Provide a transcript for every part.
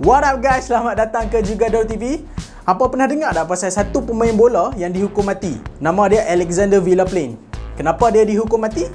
What up guys, selamat datang ke Jugador TV. Apa pernah dengar tak pasal satu pemain bola yang dihukum mati? Nama dia Alexander Villaplane. Kenapa dia dihukum mati?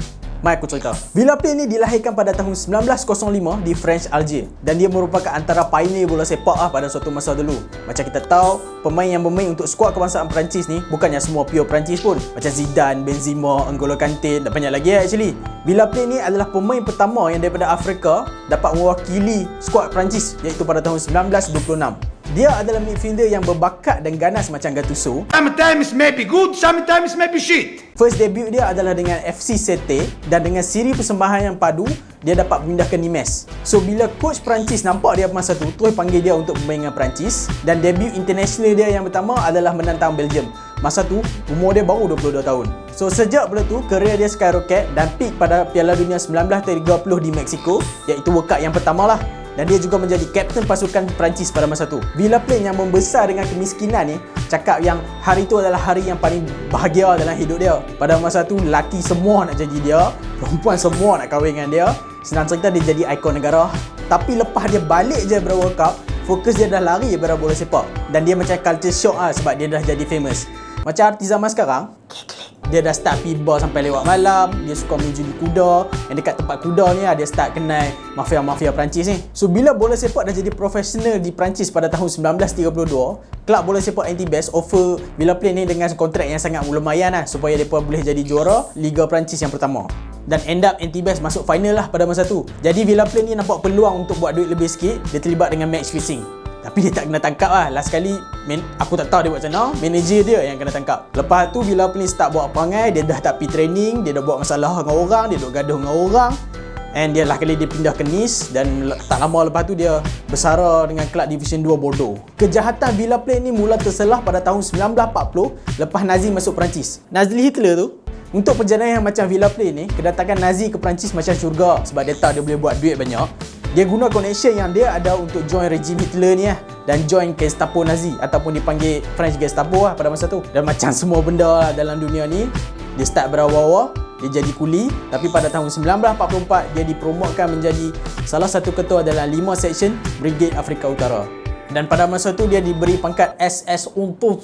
Mari aku cerita. Villaplane ni dilahirkan pada tahun 1905 di French Alger dan dia merupakan antara pioneer bola sepak pada suatu masa dulu. Macam kita tahu, pemain yang bermain untuk skuad kebangsaan Perancis ni bukannya semua pure Perancis pun. Macam Zidane, Benzema, N'Golo Kante dan banyak lagi actually. Villaplane ni adalah pemain pertama yang daripada Afrika dapat mewakili skuad Perancis iaitu pada tahun 1926. Dia adalah midfielder yang berbakat dan ganas macam Gattuso. Sometimes may be good, sometimes may be shit. First debut dia adalah dengan FC Sete dan dengan siri persembahan yang padu, dia dapat pindah ke Nimes. So bila coach Perancis nampak dia masa tu, terus panggil dia untuk bermain dengan Perancis dan debut international dia yang pertama adalah menentang Belgium. Masa tu umur dia baru 22 tahun. So sejak bila tu kerjaya dia skyrocket dan peak pada Piala Dunia 1930 di Mexico, iaitu World Cup yang pertama lah. Dan dia juga menjadi kapten pasukan Perancis pada masa tu. Villaplane yang membesar dengan kemiskinan ni cakap yang hari tu adalah hari yang paling bahagia dalam hidup dia. Pada masa tu lelaki semua nak jadi dia, perempuan semua nak kahwin dengan dia. Senang cerita dia jadi ikon negara. Tapi lepas dia balik je daripada World Cup, fokus dia dah lari daripada bola sepak. Dan dia macam culture shock lah sebab dia dah jadi famous. Macam artis zaman sekarang, dia dah start pergi bar sampai lewat malam. Dia suka main judi kuda. Yang dekat tempat kuda ni dia start kenal mafia-mafia Perancis ni. So bila bola sepak dah jadi profesional di Perancis pada tahun 1932, kelab bola sepak Antibes offer Villaplane ni dengan kontrak yang sangat lumayan lah, supaya mereka boleh jadi juara Liga Perancis yang pertama. Dan end up Antibes masuk final lah pada masa tu. Jadi Villaplane ni nampak peluang untuk buat duit lebih sikit. Dia terlibat dengan match fixing. Tapi dia tak kena tangkap lah. Last kali aku tak tahu dia buat macam mana, manager dia yang kena tangkap. Lepas tu Villaplane start buat perangai. Dia dah tak pergi training, dia dah buat masalah dengan orang, dia duk gaduh dengan orang. And dia lah kali dia pindah ke Nice. Dan tak lama lepas tu dia bersara dengan kelab Division 2 Bordeaux. Kejahatan Villaplane ni mula terselah pada tahun 1940 lepas Nazi masuk Perancis. Nazi Hitler tu, untuk perjalanan yang macam Villaplane ni, kedatangan Nazi ke Perancis macam syurga sebab dia tahu dia boleh buat duit banyak. Dia guna connection yang dia ada untuk join rejim Hitler ni lah, dan join Gestapo Nazi ataupun dipanggil French Gestapo lah pada masa tu. Dan macam semua benda lah dalam dunia ni, dia start berawal-awal, dia jadi kuli. Tapi pada tahun 1944 dia dipromotkan menjadi salah satu ketua dalam 5 section Brigade Afrika Utara. Dan pada masa tu dia diberi pangkat SS untuk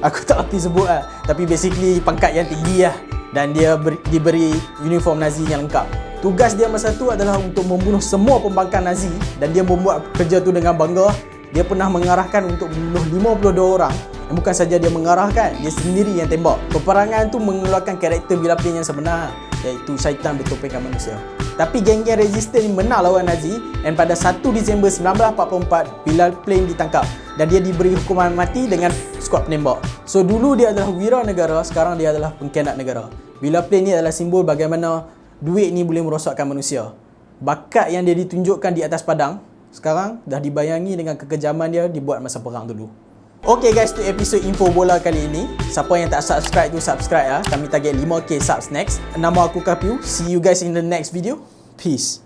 aku tak erti sebut lah, tapi basically pangkat yang tinggi lah. Dan dia diberi uniform Nazi yang lengkap. Tugas dia masa tu adalah untuk membunuh semua pembangkang Nazi. Dan dia membuat kerja tu dengan bangga. Dia pernah mengarahkan untuk membunuh 52 orang. Dan bukan saja dia mengarahkan, dia sendiri yang tembak. Peperangan tu mengeluarkan karakter Villaplane yang sebenar, iaitu syaitan bertopengkan manusia. Tapi geng-geng resisten ni menang lawan Nazi. Dan pada 1 Disember 1944 Villaplane ditangkap dan dia diberi hukuman mati dengan skuad penembak. So dulu dia adalah wira negara, sekarang dia adalah pengkhianat negara. Villaplane ni adalah simbol bagaimana duit ni boleh merosakkan manusia. Bakat yang dia ditunjukkan di atas padang sekarang dah dibayangi dengan kekejaman dia dibuat masa perang dulu. Okay guys, tu episod info bola kali ini. Siapa yang tak subscribe tu subscribe lah. Kami target 5k subs next. Nama aku Kapiu. See you guys in the next video. Peace.